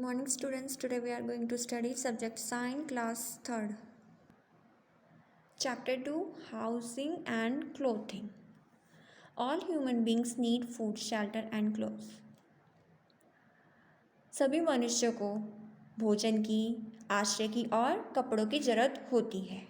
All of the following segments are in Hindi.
morning students. Today we are going to study subject Science class 3rd. Chapter 2 Housing and Clothing. All human beings need food, shelter and clothes. सभी मनुष्यों को भोजन की, आश्रय की और कपड़ों की ज़रूरत होती है.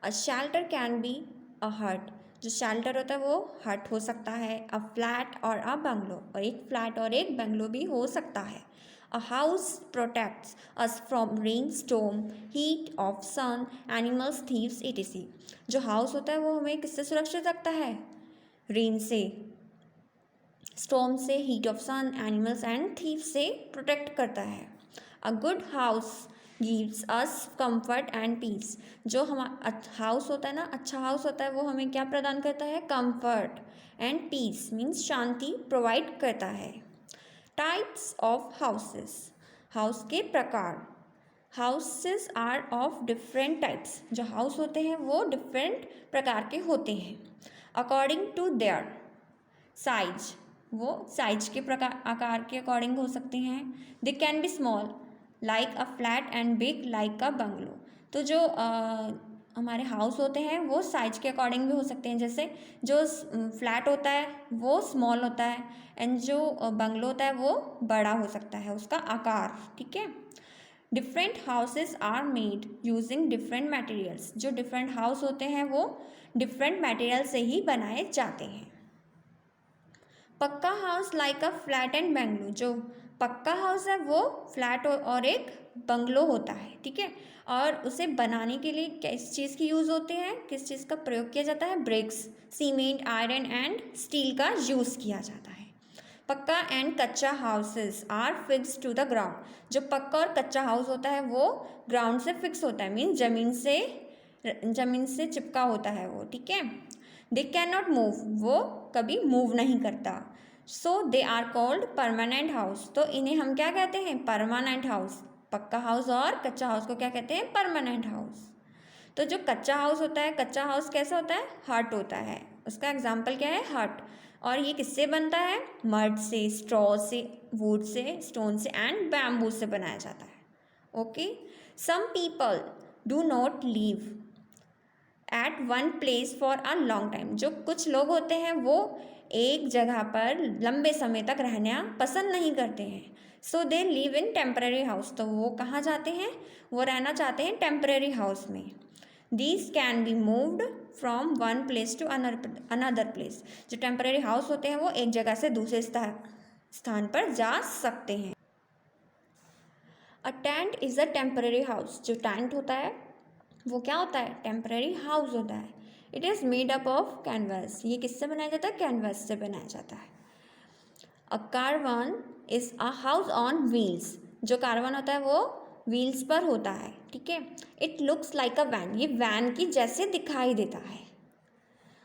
A shelter can be a hut. जो शेल्टर होता है वो हट हो सकता है, अ फ्लैट और अ बंगलो, और एक फ्लैट और एक बंगलो भी हो सकता है. A house protects us from rain, storm, heat of sun, animals, thieves, etc. जो हाउस होता है वो हमें किससे सुरक्षित रखता है? रेन से, स्टॉर्म से, heat of sun, animals and thieves से प्रोटेक्ट करता है. A good house gives us comfort and peace. जो हमारा हाउस होता है ना, अच्छा हाउस होता है वो हमें क्या प्रदान करता है? कंफर्ट एंड पीस मीन्स शांति प्रोवाइड करता है. Types of houses. हाउस के प्रकार. Houses are of different types. जो हाउस होते हैं वो डिफरेंट प्रकार के होते हैं. अकॉर्डिंग टू देयर साइज, वो साइज के प्रकार आकार के अकॉर्डिंग हो सकते हैं. They can be small like a flat and big like a bungalow. तो जो हमारे हाउस होते हैं वो साइज के अकॉर्डिंग भी हो सकते हैं. जैसे जो फ्लैट होता है वो स्मॉल होता है एंड जो बंगलो होता है वो बड़ा हो सकता है उसका आकार. ठीक है. Different houses are made using different materials. जो डिफरेंट हाउस होते हैं वो डिफरेंट मटेरियल से ही बनाए जाते हैं. पक्का house like a flat and bungalow. जो पक्का हाउस है वो फ्लैट और एक बंगलो होता है. ठीक है. और उसे बनाने के लिए किस चीज़ की यूज़ होते हैं, किस चीज़ का प्रयोग किया जाता है? Bricks, cement, iron and steel का यूज़ किया जाता है. Pucca and kutcha houses are fix to the ground. जो पक्का और कच्चा हाउस होता है वो ग्राउंड से फिक्स होता है, मीन्स जमीन से चिपका होता है वो. ठीक है. They can not move. वो कभी मूव नहीं करता. So they are called permanent house. तो इन्हें हम क्या कहते हैं? Permanent house. पक्का हाउस और कच्चा हाउस को क्या कहते हैं? Permanent house. तो जो कच्चा हाउस होता है, कच्चा हाउस कैसा होता है? हट होता है. उसका एग्जाम्पल क्या है? हट. और ये किससे बनता है? मड से, स्ट्रॉ से, वुड से, स्टोन से एंड बैम्बू से बनाया जाता है. Okay. Some people do not live at one place for a long time. जो कुछ लोग होते हैं वो एक जगह पर लंबे समय तक रहना पसंद नहीं करते हैं. So they live in temporary house. तो वो कहाँ जाते हैं? वो रहना चाहते हैं टेम्परेरी हाउस में. These can be moved from one place to another place. जो टेम्परेरी हाउस होते हैं वो एक जगह से दूसरे स्थान पर जा सकते हैं. A tent is a temporary house. जो टेंट होता है वो क्या होता है? टेम्परेरी हाउस होता है. It is made up of canvas. ये किससे बनाया जाता है? कैनवास से बनाया जाता है. A caravan is a house on wheels. जो कारवान होता है वो व्हील्स पर होता है. ठीक है. It looks like a van. ये वैन की जैसे दिखाई देता है.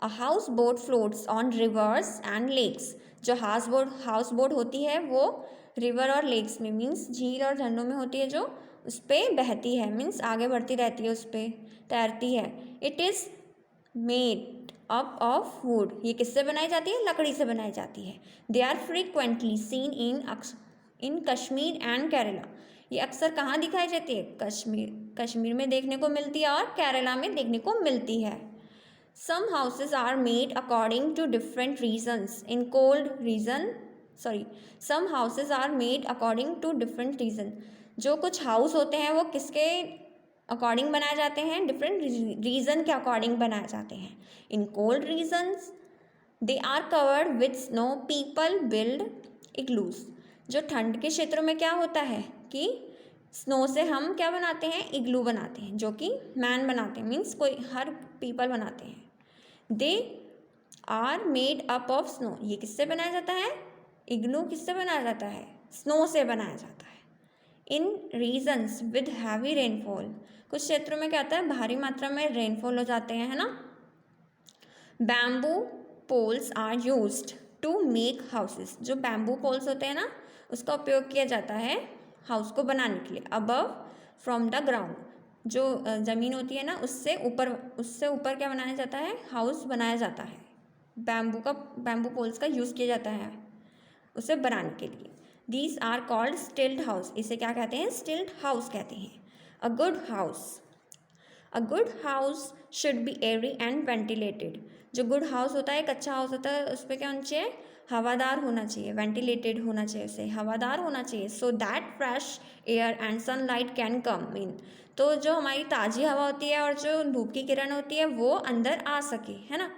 A house boat floats on rivers and lakes. जो हाउस बोट होती है वो रिवर और लेक्स में, मीन्स झील और झरनों में होती है, जो उस पर बहती है, मीन्स आगे बढ़ती रहती है, उस पर तैरती है. It is made up of would. ये किससे बनाई जाती है? लकड़ी से बनाई जाती है. They are frequently seen in Kashmir and Kerala. ये अक्सर कहाँ दिखाई जाती है? कश्मीर में देखने को मिलती है और केरला में देखने को मिलती है. Some houses are made according to different reasons. In cold region, some houses are made according to different reason. जो कुछ हाउस होते हैं वो किसके अकॉर्डिंग बनाए जाते हैं? डिफरेंट रीजन के अकॉर्डिंग बनाए जाते हैं. In cold regions they are covered with snow. People build igloos. जो ठंड के क्षेत्रों में क्या होता है कि स्नो से हम क्या बनाते हैं? इग्लू बनाते हैं, जो कि मैन बनाते हैं, मीन्स हर पीपल बनाते हैं. They are made up of snow. ये किससे बनाया जाता है? इग्लू किससे बनाया जाता है? स्नो से बनाया जाता है. इन रीजन्स विद हैवी रेनफॉल. कुछ क्षेत्रों में क्या होता है? भारी मात्रा में रेनफॉल हो जाते हैं, है ना. Bamboo poles are used to make houses. जो बैम्बू पोल्स होते हैं ना, उसका उपयोग किया जाता है हाउस को बनाने के लिए. Above from the ground. जो ज़मीन होती है ना उससे ऊपर क्या बनाया जाता है? हाउस बनाया जाता है. बैम्बू पोल्स का यूज़ किया जाता है उसे बनाने के लिए. These are called stilt house. इसे क्या कहते हैं? स्टिल्ड हाउस कहते हैं। A good house, a good house should be airy and ventilated. जो गुड हाउस होता है, एक अच्छा हाउस होता है, उस पर क्या होना चाहिए? हवादार होना चाहिए, वेंटिलेटेड होना चाहिए, उसे हवादार होना चाहिए, so that fresh air and sunlight can come in. तो जो हमारी ताज़ी हवा होती है और जो धूप की किरण होती है वो अंदर आ सके, है ना।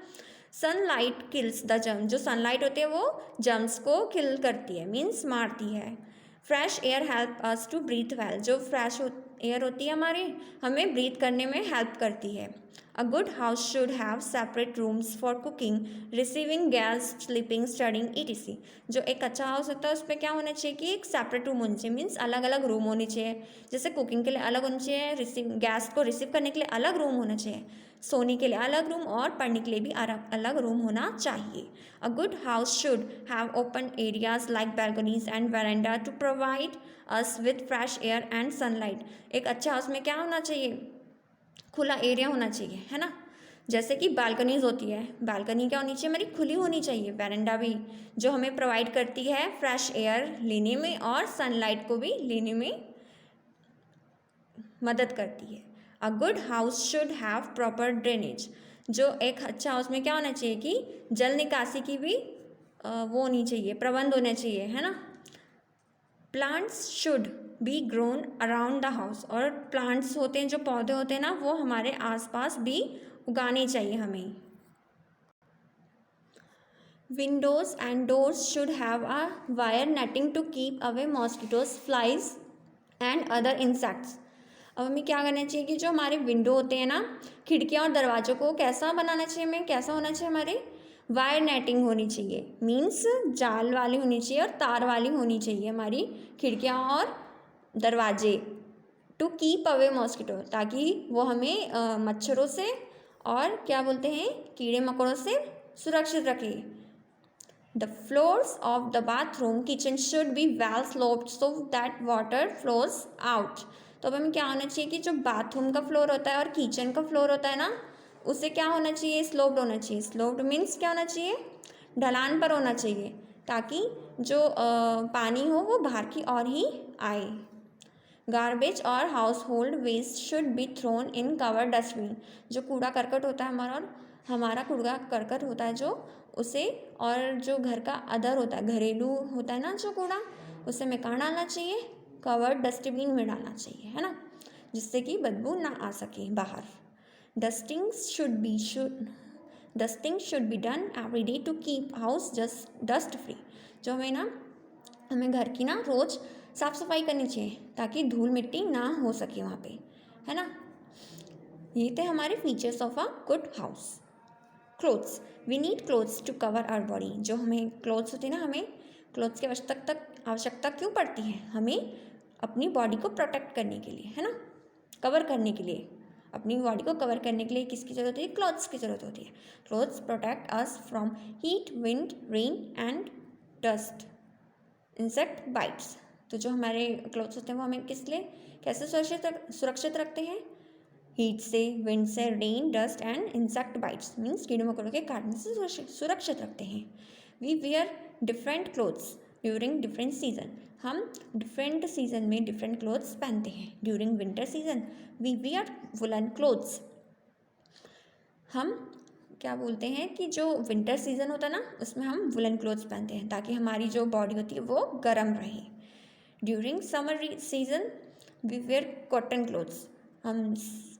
सनलाइट किल्स द जर्म, जो सनलाइट होती है वो जर्म्स को किल करती है, मीन्स मारती है। Fresh air help us to breathe well, जो फ्रेश एयर होती है हमारी, हमें ब्रीथ करने में हेल्प करती है। A good house should have separate rooms for cooking, receiving guest, sleeping, studying etc। जो एक अच्छा हाउस होता है उस पर क्या होना चाहिए कि एक सेपरेट रूम होनी चाहिए, मीन्स अलग अलग रूम होने चाहिए। जैसे कुकिंग के लिए अलग होना चाहिए, गेस्ट को रिसीव करने के लिए अलग रूम होना चाहिए, सोने के लिए अलग रूम और पढ़ने के लिए भी अलग रूम होना चाहिए। A good house should have open areas like balconies and veranda to provide us with fresh air and sunlight. एक अच्छा हाउस में क्या होना चाहिए? खुला एरिया होना चाहिए, है ना। जैसे कि बालकनीज होती है, बालकनी क्या होनी चाहिए? हमारी खुली होनी चाहिए। वरांडा भी, जो हमें प्रोवाइड करती है फ्रेश एयर लेने में और सनलाइट को भी लेने में मदद करती है। A good house should have proper drainage. जो एक अच्छा हाउस में क्या होना चाहिए कि जल निकासी की भी वो होनी चाहिए, प्रबंध होने चाहिए, है ना। Plants should be grown around the house, और प्लांट्स होते हैं, जो पौधे होते हैं ना, वो हमारे आसपास भी उगाने चाहिए हमें। Windows and doors should have a wire netting to keep away mosquitoes, flies and other insects. अब हमें क्या करना चाहिए कि जो हमारे विंडो होते हैं ना, खिड़कियाँ और दरवाज़ों को कैसा बनाना चाहिए हमें? कैसा होना चाहिए? हमारे वायर नेटिंग होनी चाहिए, मीन्स जाल वाली होनी चाहिए और तार वाली होनी चाहिए हमारी खिड़कियाँ और दरवाजे। टू कीप अवे मॉस्किटो, ताकि वो हमें मच्छरों से और क्या बोलते हैं, कीड़े मकोड़ों से सुरक्षित रखे। The floors of the bathroom kitchen should be well sloped so that water flows out. तो अब हमें क्या होना चाहिए कि जो बाथरूम का फ्लोर होता है और किचन का फ्लोर होता है ना, उसे क्या होना चाहिए? स्लोप्ड होना चाहिए। स्लोप्ड मीन्स क्या होना चाहिए? ढलान पर होना चाहिए, ताकि जो पानी हो वो बाहर की ओर ही आए। गार्बेज और household waste should be thrown in cover dustbin. जो कूड़ा करकट होता है हमारा कूड़ा करकट होता है जो, उसे, और जो घर का अदर होता है, घरेलू होता है ना जो कूड़ा, उसे में कहाँ डालना चाहिए? कवर डस्टबिन में डालना चाहिए, है ना, जिससे कि बदबू ना आ सके बाहर। Dusting should be done every day to keep house just dust free. जो हमें घर की ना रोज़ साफ़ सफाई करनी चाहिए, ताकि धूल मिट्टी ना हो सके वहाँ पे, है ना। ये थे हमारे features of a good house. Clothes, we need clothes to cover our body. जो हमें क्लोथ्स होते हैं ना, हमें क्लोथ्स की आवश्यकता क्यों पड़ती है? हमें अपनी बॉडी को प्रोटेक्ट करने के लिए, है ना, कवर करने के लिए। अपनी बॉडी को कवर करने के लिए किसकी ज़रूरत होती है? क्लोथ्स की ज़रूरत होती है। Clothes protect us from heat, wind, rain and dust, insect bytes. तो जो हमारे क्लोथ्स होते हैं वो हमें किस लिए, कैसे सुरक्षित रखते हैं? हीट से, विंड से, rain, dust and insect bites, means कीड़े मकोड़ों के काटने से सुरक्षित रखते हैं। We wear different clothes during different season. हम डिफरेंट सीजन में डिफरेंट क्लोथ्स पहनते हैं। During winter season we wear woollen clothes. हम क्या बोलते हैं कि जो विंटर सीजन होता है ना, उसमें हम वुलन क्लोथ्स पहनते हैं, ताकि हमारी जो बॉडी होती है वो गर्म रहे। During summer season we wear cotton clothes. हम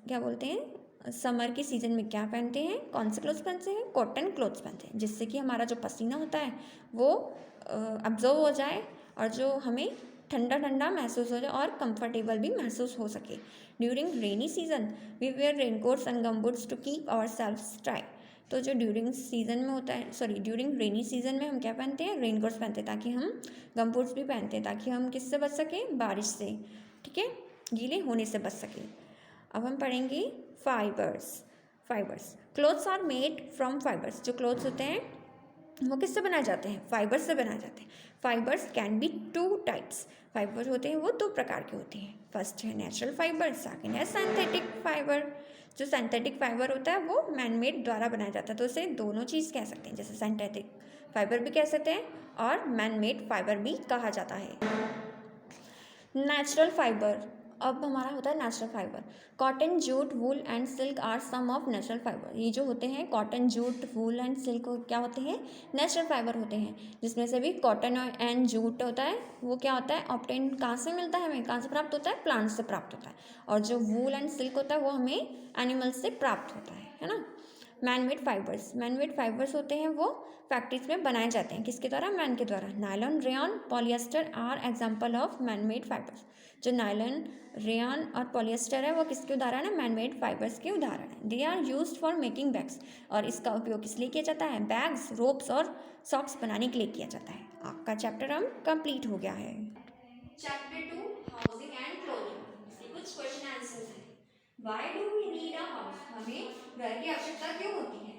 क्या बोलते हैं, समर के सीज़न में क्या पहनते हैं? कौन से क्लोथ्स पहनते हैं? कॉटन क्लोथ्स पहनते हैं, जिससे कि हमारा जो पसीना होता है वो अब्जॉर्व हो जाए और जो हमें ठंडा ठंडा महसूस हो जाए और कंफर्टेबल भी महसूस हो सके। During rainy season we wear raincoats and gumboots to keep ourselves dry. तो जो ड्यूरिंग सीजन में होता है, ड्यूरिंग रेनी सीजन में हम क्या पहनते हैं? रेनकोट्स पहनते हैं, ताकि हम गमबूट्स भी पहनते हैं, ताकि हम किससे बच सकें? बारिश से, ठीक है, गीले होने से बच सकें। अब हम पढ़ेंगे fibres. Clothes are made from fibres. जो क्लोथ्स होते हैं वो किससे बनाए जाते हैं? फाइबर्स से बनाए जाते हैं। Fibres can be 2 types. Fibre होते हैं वो 2 प्रकार के होते हैं। फर्स्ट है नेचुरल फाइबर, सेकेंड है सिंथेटिक फाइबर। जो सिंथेटिक फाइबर होता है वो मैन मेड द्वारा बनाया जाता है, तो इसे दोनों चीज़ कह सकते हैं, जैसे सिंथेटिक फाइबर भी कह सकते हैं और मैन मेड फाइबर भी कहा जाता है। नेचुरल फाइबर, अब हमारा होता है natural fibre. Cotton, jute, wool and silk are some of natural fibre. ये जो होते हैं cotton, jute, wool and silk क्या होते हैं? नेचुरल फाइबर होते हैं, जिसमें से भी कॉटन एंड जूट होता है वो क्या होता है? ऑब्टेन कहाँ से मिलता है हमें? कहाँ से प्राप्त होता है? प्लांट से प्राप्त होता है। और जो वूल एंड सिल्क होता है वो हमें एनिमल से प्राप्त होता है ना। Man made fibres, man made fibres होते हैं वो फैक्ट्रीज में बनाए जाते हैं, किसके द्वारा? मैन के द्वारा। Nylon, rayon, polyester are example of man made fibres. जो नायलॉन, रेयन और पॉलिएस्टर है वो किसके उदाहरण है? मैन मेड फाइबर्स के उदाहरण है। They are used for making bags, और इसका उपयोग किस लिए किया जाता है? बैग्स, रोप्स और सॉक्स बनाने के लिए किया जाता है। आपका चैप्टर हम कंप्लीट हो गया है। चैप्टर 2 हाउसिंग एंड क्लोथिंग, इसके कुछ क्वेश्चन आंसर्स हैं। Why do we need a house? हमें घर की आवश्यकता क्यों होती है?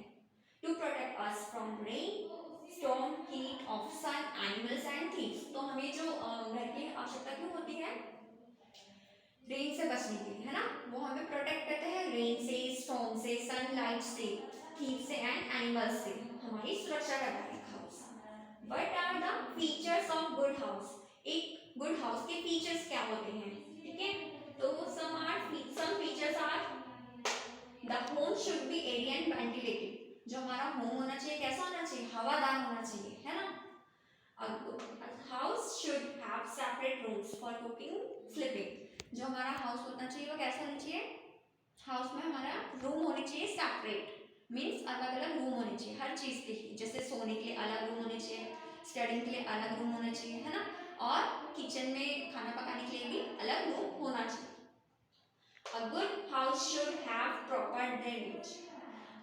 To protect us from rain, storm, heat of sun, animals and thieves. तो हमें जो घर की आवश्यकता क्यों होती है? रेन से बचने के लिए, है ना। वो हमें प्रोटेक्ट करते हैं रेन से, स्टॉर्म से, सनलाइट से, थीव से एंड एनिमल्स से, हमारी सुरक्षा करता है house. What are the features of good house? एक गुड हाउस के फीचर्स क्या होते हैं? ठीक है, तो some features are the home should be airy and ventilated. जो हमारा होम होना चाहिए कैसा होना चाहिए? हवादार होना चाहिए, है ना। A house should have separate rooms for cooking, sleeping. जो हमारा हाउस होना चाहिए वो कैसा होना चाहिए? हाउस में हमारा रूम होने चाहिए सेपरेट, मीन्स अलग अलग रूम होने चाहिए हर चीज़ के लिए। जैसे सोने के लिए अलग रूम होने चाहिए, स्टडी के लिए अलग रूम होना चाहिए, है ना। और किचन में खाना पकाने के लिए भी अलग रूम होना चाहिए। A good house should have proper drainage.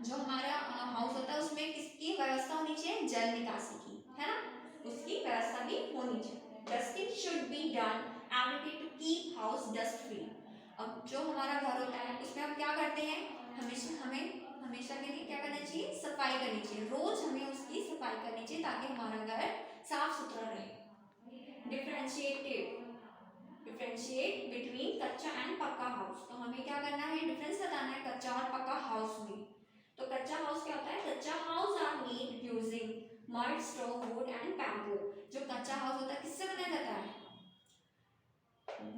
जो हमारा हाउस होता है उसमें किसकी व्यवस्था होनी चाहिए? जल निकासी की, है ना, उसकी व्यवस्था भी होनी चाहिए। Dusting should be done every day to keep house dust free. अब जो हमारा घर होता है उसमें हम क्या करते हैं? हमेशा के लिए क्या करना चाहिए? सफाई करनी चाहिए, रोज हमें उसकी सफाई करनी चाहिए ताकि हमारा घर साफ सुथरा रहे। डिफरेंशिएट बिटवीन कच्चा एंड पक्का हाउस, तो हमें क्या करना है? डिफरेंस बताना है कच्चा और पक्का हाउस में। तो कच्चा हाउस क्या होता है? Kutcha house are made using mud, straw, wood and bamboo. जो कच्चा हाउस होता है किससे बनाया जाता है?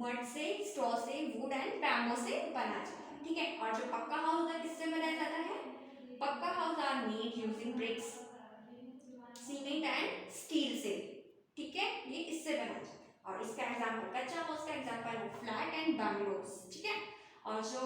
मड से, स्ट्रॉ से, वुड एंड बैम्बू से बनाया जाता है, ठीक है। और जो पक्का हाउस होता है किससे बनाया जाता है? Pucca house are made using bricks, cement and steel से, ठीक है, ये इससे बनाया जाता है। और इसका एग्जांपल, कच्चा हाउस का एग्जांपल है फ्लैट एंड बंगलोस, ठीक है। और जो